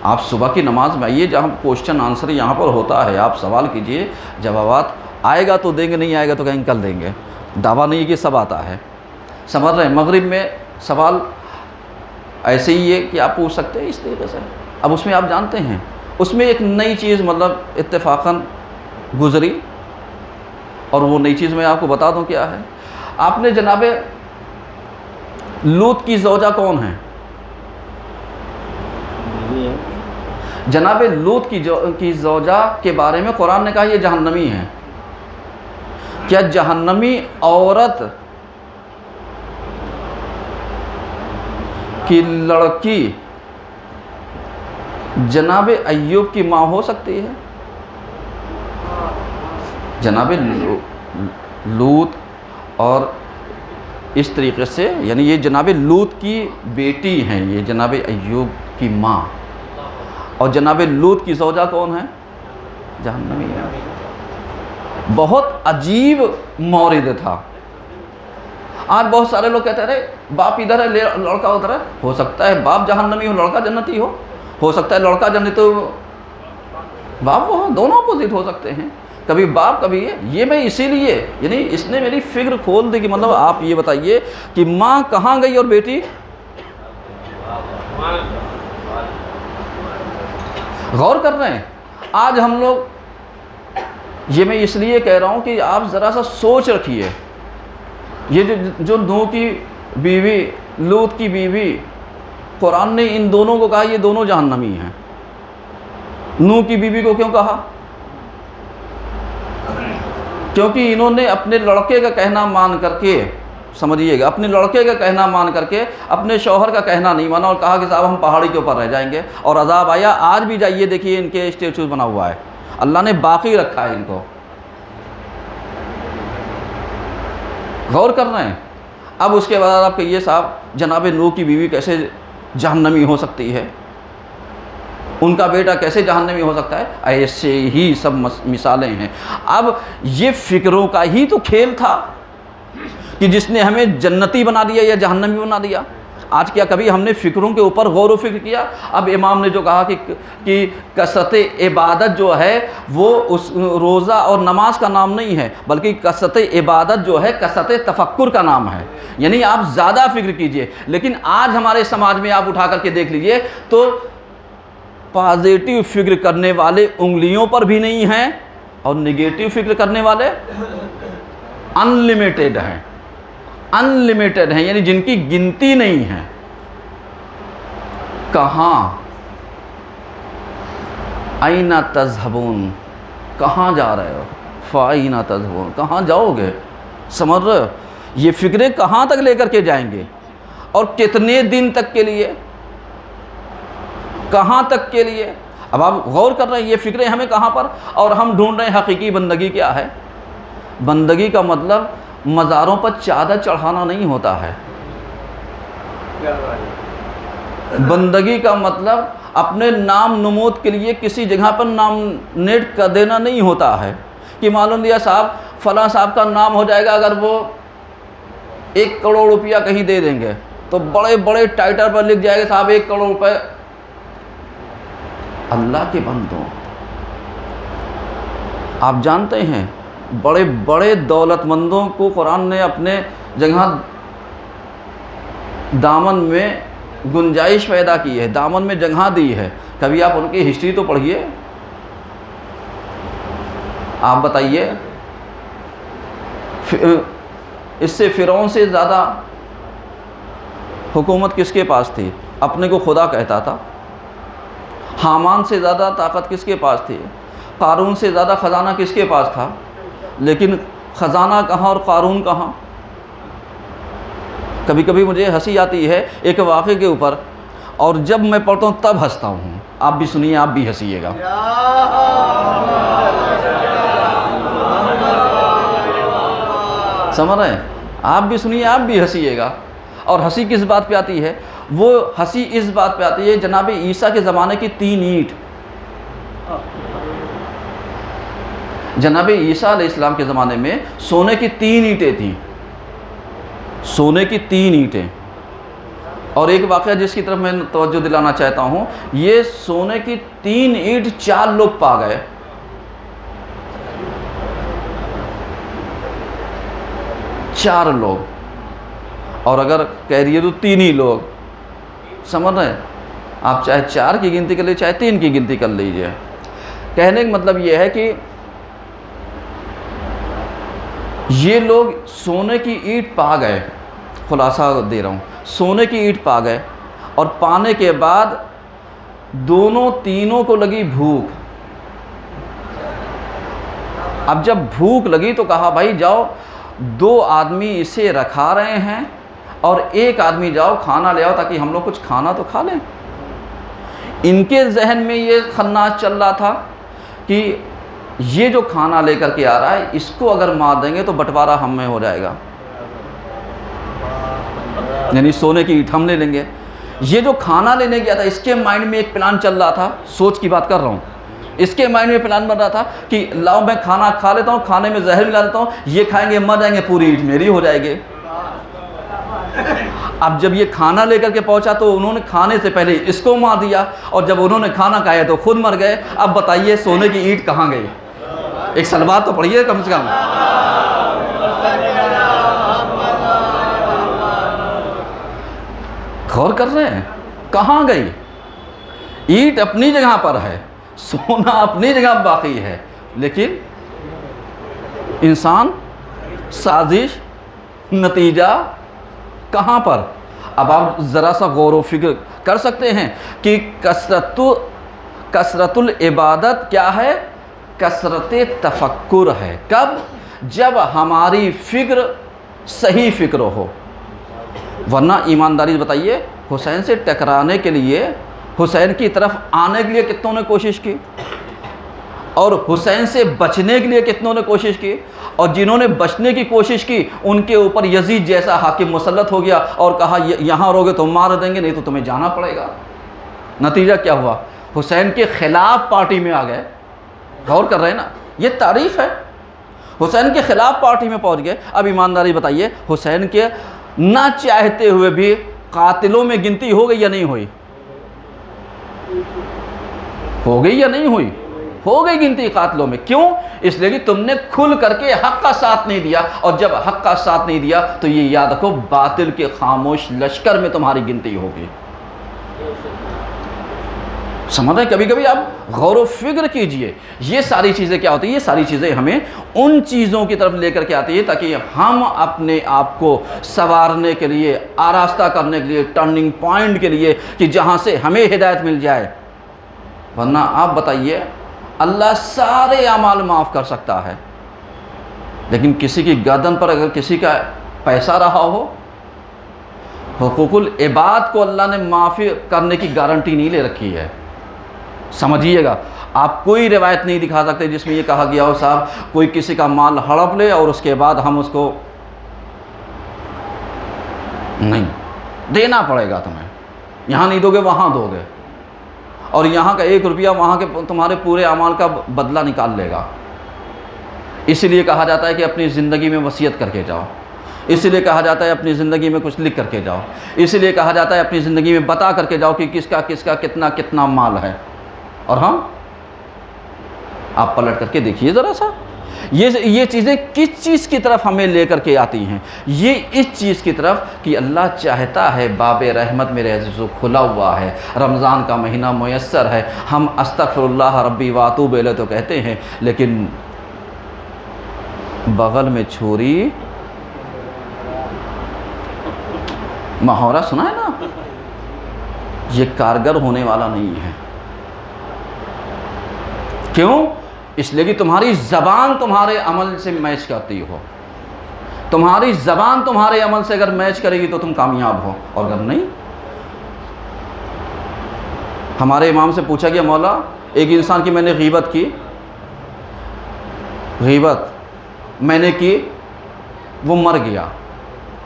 آپ صبح کی نماز میں آئیے، جہاں کوشچن آنسر یہاں پر ہوتا ہے، آپ سوال کیجئے، جوابات آئے گا تو دیں گے، نہیں آئے گا تو کہیں کل دیں گے، دعویٰ نہیں کہ سب آتا ہے، سمجھ رہے ہیں؟ مغرب میں سوال ایسے ہی ہے کہ آپ پوچھ سکتے ہیں اس طریقے سے۔ اب اس میں آپ جانتے ہیں، اس میں ایک نئی چیز مطلب اتفاقاً گزری، اور وہ نئی چیز میں آپ کو بتا دوں کیا ہے۔ آپ نے جناب لوط کی زوجہ کون ہیں؟ جناب لوط کی زوجہ کے بارے میں قرآن نے کہا یہ جہنمی ہیں۔ کیا جہنمی عورت کی لڑکی جناب ایوب کی ماں ہو سکتی ہے؟ جناب لوط اور اس طریقے سے یعنی یہ جناب لوط کی بیٹی ہیں، یہ جناب ایوب کی ماں، اور جناب لوط کی زوجہ کون ہے؟ جہنمی ہے۔ بہت عجیب مورد تھا۔ آج بہت سارے لوگ کہتے ہیں رہے باپ ادھر ہے لڑکا ادھر ہے، ہو سکتا ہے باپ جہنمی ہو لڑکا جنتی ہو سکتا ہے لڑکا جنتی ہو باپ وہ ہو، دونوں اپوزٹ ہو سکتے ہیں، کبھی باپ کبھی یہ میں اسی لیے یعنی اس نے میری فکر کھول دی کہ مطلب آپ یہ بتائیے کہ ماں کہاں گئی اور بیٹی؟ غور کر رہے ہیں؟ آج ہم لوگ یہ میں اس لیے کہہ رہا ہوں کہ آپ ذرا سا سوچ رکھیے، یہ جو نوح کی بیوی لوط کی بیوی، قرآن نے ان دونوں کو کہا یہ دونوں جہنمی ہیں۔ نوح کی بیوی کو کیوں کہا؟ کیونکہ انہوں نے اپنے لڑکے کا کہنا مان کر کے، سمجھیے گا، اپنے لڑکے کا کہنا مان کر کے اپنے شوہر کا کہنا نہیں مانا اور کہا کہ صاحب ہم پہاڑی کے اوپر رہ جائیں گے، اور عذاب آیا۔ آج بھی جائیے دیکھیے ان کے اسٹیچوز بنا ہوا ہے، اللہ نے باقی رکھا ہے ان کو۔ غور کر رہے ہیں؟ اب اس کے بعد آپ کہیے صاحب جناب نوح کی بیوی کیسے جہنمی ہو سکتی ہے، ان کا بیٹا کیسے جہنمی ہو سکتا ہے؟ ایسے ہی سب مثالیں ہیں۔ اب یہ فکروں کا ہی تو کھیل تھا کہ جس نے ہمیں جنتی بنا دیا یا جہنمی بنا دیا۔ آج کیا کبھی ہم نے فکروں کے اوپر غور و فکر کیا؟ اب امام نے جو کہا کہ کثرت عبادت جو ہے وہ اس روزہ اور نماز کا نام نہیں ہے، بلکہ کثرت عبادت جو ہے کثرت تفکر کا نام ہے، یعنی آپ زیادہ فکر کیجئے۔ لیکن آج ہمارے سماج میں آپ اٹھا کر کے دیکھ لیجئے تو پازیٹیو فکر کرنے والے انگلیوں پر بھی نہیں ہیں اور نگیٹیو فکر کرنے والے انلیمیٹڈ ہیں، انلیمیٹڈ ہیں، یعنی جن کی گنتی نہیں ہے۔ کہاں اَیْنَ تَذْهَبُونَ، کہاں جا رہے ہو؟ فَأَیْنَ تَذْهَبُونَ، کہاں جاؤ گے؟ سمجھ رہے ہو؟ یہ فکریں کہاں تک لے کر کے جائیں گے اور کتنے دن تک کے لیے، کہاں تک کے لیے؟ اب آپ غور کر رہے ہیں یہ فکریں ہمیں کہاں پر، اور ہم ڈھونڈ رہے ہیں حقیقی بندگی کیا ہے۔ بندگی کا مطلب مزاروں پر چادر چڑھانا نہیں ہوتا ہے، بندگی کا مطلب اپنے نام نمود کے لیے کسی جگہ پر نامنیٹ کر دینا نہیں ہوتا ہے کہ معلوم دیا صاحب فلاں صاحب کا نام ہو جائے گا، اگر وہ 1 کروڑ روپیہ کہیں دے دیں گے تو بڑے بڑے ٹائٹل پر لکھ جائے گا صاحب 1 کروڑ روپے۔ اللہ کے بندوں، آپ جانتے ہیں بڑے بڑے دولت مندوں کو قرآن نے اپنے جگہ دامن میں گنجائش پیدا کی ہے، دامن میں جگہ دی ہے۔ کبھی آپ ان کی ہسٹری تو پڑھیے، آپ بتائیے اس سے فرعون سے زیادہ حکومت کس کے پاس تھی؟ اپنے کو خدا کہتا تھا۔ حامان سے زیادہ طاقت کس کے پاس تھی؟ قارون سے زیادہ خزانہ کس کے پاس تھا؟ لیکن خزانہ کہاں اور قارون کہاں؟ کبھی کبھی مجھے ہنسی آتی ہے ایک واقعے کے اوپر، اور جب میں پڑھتا ہوں تب ہنستا ہوں۔ آپ بھی سنیے، آپ بھی ہنسیے گا۔ سمجھ رہے ہیں؟ آپ بھی سنیے، آپ بھی ہنسیے گا۔ اور ہنسی کس بات پہ آتی ہے؟ وہ ہنسی اس بات پہ آتی ہے جناب عیسیٰ کے زمانے کی 3 اینٹ، جناب عیسیٰ علیہ السلام کے زمانے میں سونے کی 3 اینٹیں تھیں، سونے کی 3 اینٹیں۔ اور ایک واقعہ جس کی طرف میں توجہ دلانا چاہتا ہوں، یہ سونے کی 3 اینٹ 4 لوگ پا گئے۔ 4 لوگ، اور اگر کہہ دیے تو 3 ہی لوگ، سمجھ رہے ہیں؟ آپ چاہے 4 کی گنتی کر لیجیے چاہے 3 کی گنتی کر لیجیے۔ کہنے کا مطلب یہ ہے کہ یہ لوگ سونے کی اینٹ پا گئے، خلاصہ دے رہا ہوں، سونے کی اینٹ پا گئے، اور پانے کے بعد تینوں کو لگی بھوک۔ اب جب بھوک لگی تو کہا بھائی جاؤ، 2 آدمی اسے رکھا رہے ہیں اور 1 آدمی جاؤ کھانا لے آؤ تاکہ ہم لوگ کچھ کھانا تو کھا لیں۔ ان کے ذہن میں یہ خناس چل رہا تھا کہ یہ جو کھانا لے کر کے آ رہا ہے اس کو اگر مار دیں گے تو بٹوارہ ہم میں ہو جائے گا، یعنی سونے کی اینٹ ہم لے لیں گے۔ یہ جو کھانا لینے گیا تھا اس کے مائنڈ میں ایک پلان چل رہا تھا، سوچ کی بات کر رہا ہوں، اس کے مائنڈ میں پلان بن رہا تھا کہ لاؤ میں کھانا کھا لیتا ہوں، کھانے میں زہر ملا دیتا ہوں، یہ کھائیں گے مر جائیں گے، پوری اینٹ میری ہو جائے گی۔ اب جب یہ کھانا لے کر کے پہنچا تو انہوں نے کھانے سے پہلے اس کو مار دیا، اور جب انہوں نے کھانا کھایا تو خود مر گئے۔ اب بتائیے سونے کی اینٹ کہاں گئی؟ ایک سلوات تو پڑھیے کم سے کم۔ غور کر رہے ہیں کہاں گئی؟ اینٹ اپنی جگہ پر ہے، سونا اپنی جگہ باقی ہے، لیکن انسان، سازش، نتیجہ کہاں پر؟ اب آپ ذرا سا غور و فکر کر سکتے ہیں کہ کثرت العبادت کیا ہے؟ کثرت تفکر ہے۔ کب؟ جب ہماری فکر صحیح فکر ہو۔ ورنہ ایمانداری بتائیے، حسین سے ٹکرانے کے لیے، حسین کی طرف آنے کے لیے کتنوں نے کوشش کی، اور حسین سے بچنے کے لیے کتنوں نے کوشش کی، اور جنہوں نے بچنے کی کوشش کی ان کے اوپر یزید جیسا حاکم مسلط ہو گیا اور کہا یہاں رہو گے تو مار دیں گے، نہیں تو تمہیں جانا پڑے گا۔ نتیجہ کیا ہوا؟ حسین کے خلاف پارٹی میں آ گئے۔ غور کر رہے ہیں نا، یہ تاریخ ہے۔ حسین کے خلاف پارٹی میں پہنچ گئے۔ اب ایمانداری بتائیے، حسین کے نہ چاہتے ہوئے بھی قاتلوں میں گنتی ہو گئی یا نہیں ہوئی؟ ہو گئی یا نہیں ہوئی؟ ہو گئی گنتی قاتلوں میں۔ کیوں؟ اس لیے کہ تم نے کھل کر کے حق کا ساتھ نہیں دیا، اور جب حق کا ساتھ نہیں دیا تو یہ یاد رکھو باطل کے خاموش لشکر میں تمہاری گنتی ہوگی۔ سمجھ رہے ہیں؟ کبھی کبھی آپ غور و فکر کیجئے، یہ ساری چیزیں کیا ہوتی ہیں؟ یہ ساری چیزیں ہمیں ان چیزوں کی طرف لے کر کے آتی ہے تاکہ ہم اپنے آپ کو سنوارنے کے لیے، آراستہ کرنے کے لیے، ٹرننگ پوائنٹ کے لیے کہ جہاں سے ہمیں ہدایت مل جائے۔ ورنہ آپ بتائیے، اللہ سارے اعمال معاف کر سکتا ہے، لیکن کسی کی گردن پر اگر کسی کا پیسہ رہا ہو، حقوق العباد کو اللہ نے معافی کرنے کی گارنٹی نہیں لے رکھی ہے۔ سمجھیے گا، آپ کوئی روایت نہیں دکھا سکتے جس میں یہ کہا گیا ہو صاحب کوئی کسی کا مال ہڑپ لے اور اس کے بعد ہم اس کو نہیں دینا پڑے گا، تمہیں یہاں نہیں دو گے وہاں دو گے، اور یہاں کا 1 روپیہ وہاں کے تمہارے پورے اعمال کا بدلہ نکال لے گا۔ اسی لیے کہا جاتا ہے کہ اپنی زندگی میں وصیت کر کے جاؤ، اسی لیے کہا جاتا ہے اپنی زندگی میں کچھ لکھ کر کے جاؤ، اسی لیے کہا جاتا ہے اپنی زندگی میں بتا کر کے جاؤ کہ کس کا کتنا مال ہے۔ اور ہم آپ پلٹ کر کے دیکھیے ذرا سا، یہ چیزیں کس چیز کی طرف ہمیں لے کر کے آتی ہیں؟ یہ اس چیز کی طرف کہ اللہ چاہتا ہے باب رحمت میرے عزیزو کھلا ہوا ہے، رمضان کا مہینہ میسر ہے، ہم استغفر اللہ ربی واتوب الیہ تو کہتے ہیں، لیکن بغل میں چھری محاورہ سنا ہے نا، یہ کارگر ہونے والا نہیں ہے۔ کیوں؟ اس لیے کہ تمہاری زبان تمہارے عمل سے میچ کرتی ہو، تمہاری زبان تمہارے عمل سے اگر میچ کرے گی تو تم کامیاب ہو، اور اگر نہیں۔ ہمارے امام سے پوچھا گیا مولا ایک انسان کی میں نے غیبت کی، غیبت میں نے کی، وہ مر گیا،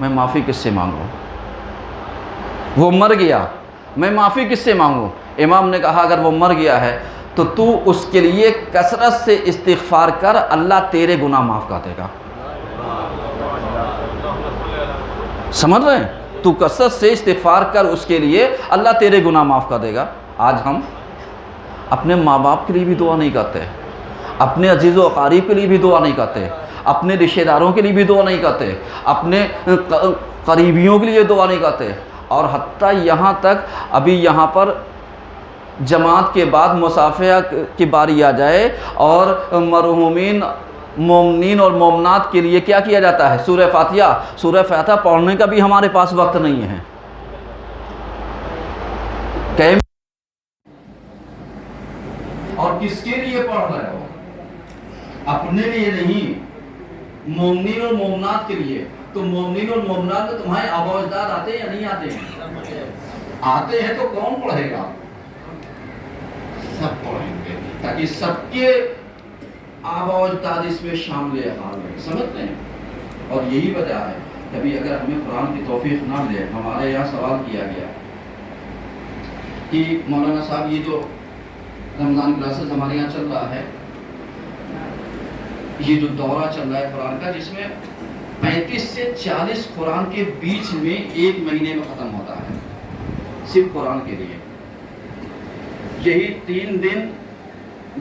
میں معافی کس سے مانگوں؟ وہ مر گیا، میں معافی کس سے مانگوں؟ امام نے کہا اگر وہ مر گیا ہے تو تو اس کے لیے کثرت سے استغفار کر، اللہ تیرے گناہ معاف کر دے گا۔ سمجھ رہے ہیں؟ تو کثرت سے استغفار کر اس کے لیے، اللہ تیرے گناہ معاف کر دے گا۔ آج ہم اپنے ماں باپ کے لیے بھی دعا نہیں کرتے، اپنے عزیز و اقارب کے لیے بھی دعا نہیں کرتے، اپنے رشتہ داروں کے لیے بھی دعا نہیں کرتے، اپنے قریبیوں کے لیے دعا نہیں کرتے، اور حتیٰ یہاں تک ابھی یہاں پر جماعت کے بعد مصافحہ کی باری آ جائے اور مرحومین مومنین اور مومنات کے لیے کیا کیا جاتا ہے؟ سورہ فاتحہ پڑھنے کا بھی ہمارے پاس وقت نہیں ہے۔ اور کس کے لیے پڑھ رہے ہو؟ اپنے لیے نہیں، مومنین اور مومنات کے لیے۔ تو مومنین اور مومنات میں تمہارے آباء و اجداد آتے ہیں یا نہیں آتے ہیں؟ آتے ہیں تو کون پڑھے گا؟ سب پڑھیں گے، تاکہ سب کے آباء و اجداد اس میں شامل حال ہے۔ سمجھتے ہیں؟ اور یہی وجہ ہے کبھی اگر ہمیں قرآن کی توفیق نہ ملے، ہمارے یہاں سوال کیا گیا کہ مولانا صاحب یہ جو رمضان کلاسز ہمارے یہاں چل رہا ہے، یہ جو دورہ چل رہا ہے قرآن کا، جس میں 35 سے 40 قرآن کے بیچ میں 1 مہینے میں ختم ہوتا ہے، صرف قرآن کے لیے یہی 3 دن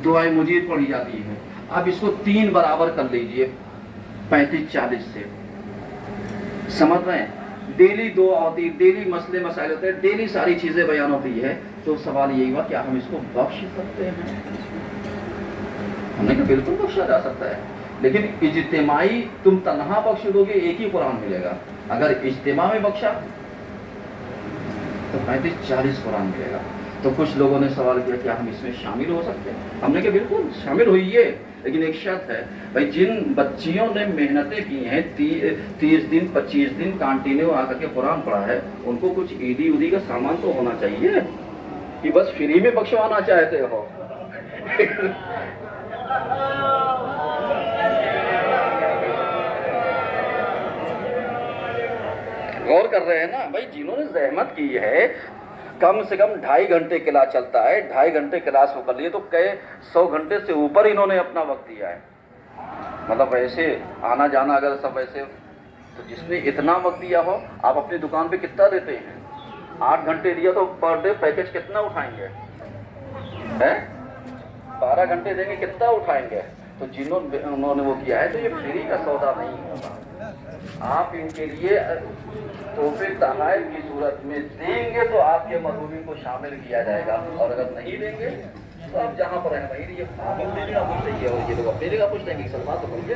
دعائے مجید پڑھی جاتی ہے۔ اب اس کو 3 برابر کر لیجئے 35-40 سے، سمجھ رہے ہیں؟ ڈیلی دعا ہوتی، ڈیلی مسئلے مسائل ہوتے ہیں، ڈیلی ساری چیزیں بیان ہوتی ہے، تو سوال یہی ہوا کیا ہم اس کو بخش سکتے ہیں؟ ہم نے کہا بالکل بخشا جا سکتا ہے، لیکن اجتماعی تم تنہا بخش دو گے ایک ہی قرآن ملے گا، اگر اجتماع میں بخشا تو 35-40 قرآن ملے گا۔ تو کچھ لوگوں نے سوال کیا کیا ہم اس میں شامل ہو سکتے ہیں؟ ہم نے کہا بالکل شامل ہوئیے، لیکن ایک شرط ہے بھائی، جن بچیوں نے محنتیں کی ہیں 30 دن 25 دن کانٹینیو آ کر کے قرآن پڑھا ہے، ان کو کچھ عیدی ودی کا سامان تو ہونا چاہیے کہ بس فری میں بخشوانا چاہتے ہو۔ غور کر رہے ہیں نا بھائی، جنہوں نے زحمت کی ہے، کم سے کم 2.5 گھنٹے کلاس چلتا ہے، 2.5 گھنٹے کلاس وہ کر لیے تو کئی 100 گھنٹے سے اوپر انہوں نے اپنا وقت دیا ہے. مطلب ویسے آنا جانا اگر سب ویسے، تو جس نے اتنا وقت دیا ہو، آپ اپنی دکان پہ کتنا دیتے ہیں؟ 8 گھنٹے دیا تو پر ڈے پیکج کتنا اٹھائیں گے؟ 12 گھنٹے دیں گے، کتنا اٹھائیں گے؟ تو انہوں نے وہ کیا ہے تو یہ فری کا سودا نہیں ہوگا. آپ ان کے لیے تحفے تحائف کی صورت میں دیں گے تو آپ کے مرحومین کو شامل کیا جائے گا، اور اگر نہیں دیں گے تو آپ جہاں پر ہیں وہیں رہیے. آپ اپنے جگہ پوچھ رہیے اور یہ لوگ اپنی جگہ پوچھ لیں گے. سلمان تو بولیے.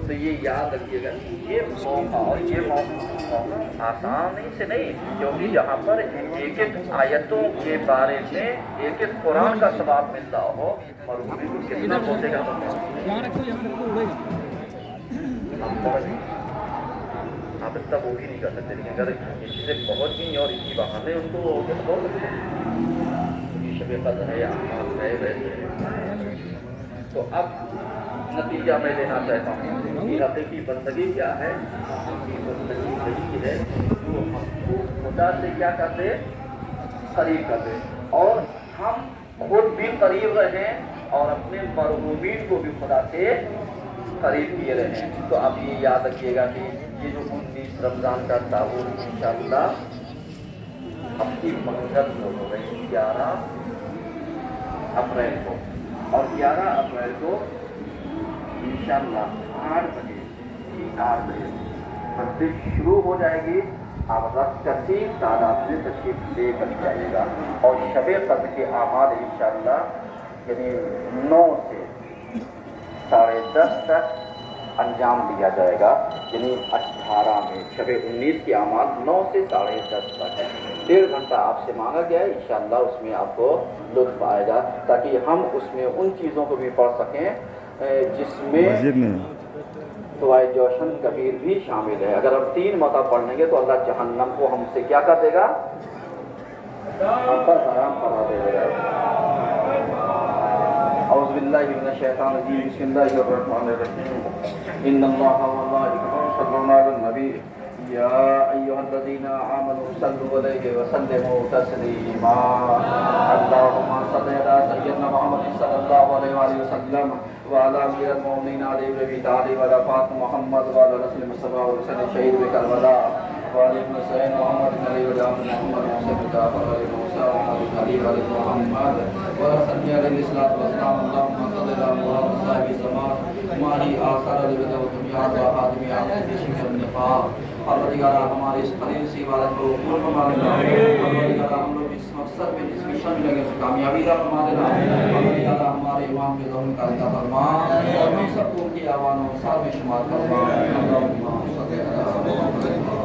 تو یہ یاد رکھیے گا، یہ موقع اور یہ موقع آسانی سے نہیں، کیونکہ یہاں پر ایک ایک آیتوں کے بارے میں ایک ایک قرآن کا ثواب ملتا ہو، اور کتنا پہنچے گا. آپ اتنا وہ بھی نہیں کر سکتے، لیکن اگر اس چیزیں پہنچ گئی اور اسی بہانے ان کو ہو گیا تو بہت اچھا. شب قدر ہے، اعمال ہے ویسے. تو اب نتیجہ میں دینا چاہتا ہوں کہ حقیقی بندگی کیا ہے؟ حقیقی بندگی وہی ہے جو ہم کو خدا سے کیا کر دے؟ قریب کر دے، اور ہم خود بھی قریب رہیں اور اپنے مرحومین کو بھی خدا سے قریب کیے رہیں. تو اب یہ یاد رکھیے گا کہ یہ جو 19 رمضان کا تعاون انشاءاللہ اپنی منزل کو ہو گئی 11 اپریل کو، اور 11 اپریل کو انشاءاللہ 8 بجے مسجد شروع ہو جائے گی. آپ کثیر تعداد میں تشریف لے کر جائے گا، اور شب قدر کے اعمال انشاءاللہ یعنی 9 سے 10:30 تک انجام دیا جائے گا. یعنی 18 میں شب 19 کے اعمال 9 سے 10:30 تک 1.5 گھنٹہ آپ سے مانگا گیا ہے. انشاءاللہ اس میں آپ کو لطف آئے گا، تاکہ ہم اس میں ان چیزوں کو بھی پڑھ سکیں جس میں دعائے جوشن کبیر بھی شامل ہے. اگر ہم 3 مرتبہ پڑھ لیں گے تو اللہ جہنم کو ہم سے کیا کر دے گا؟ ہم پر حرام کرا دے گا. اعوذ باللہ من الشیطان الرجیم، بسم اللہ الرحمن الرحیم. ان اللہ وملائکتہ یصلون علی النبی یا ایھا الذین آمنوا صلوا علیہ وسلموا تسلیما. اللهم صل علی سیدنا محمد صلی اللہ علیہ وآلہ وسلم وعلى امیر المؤمنین علی بن ابی طالب وعلى فاطمہ محمد وعلى رسول مصطفى ورسول شہید بکربلاء وعلى حسین محمد علی وعلى محمد حسین جعفر علی موسیٰ محمد علی وعلى محمد ورسول علیہ الصلوۃ والسلام. اللهم صل علی محمد صاحب الزمان ماہی آثار علی و دنیا و آدمی آخر شکر النفاق. پروردگارہ ہمارے اس قریب سی عبادت کو قبول فرما دینا. پروردگارہ ہم لوگ اس مقصد میں جس مشن میں لگے اس کامیابی کا فرما دینا. پروردگارہ ہمارے امام کے ظلم کا عطا فرما، اور ہم سب کو ان کی آوان و انصار میں شمار فرما. اللہم صل علی محمد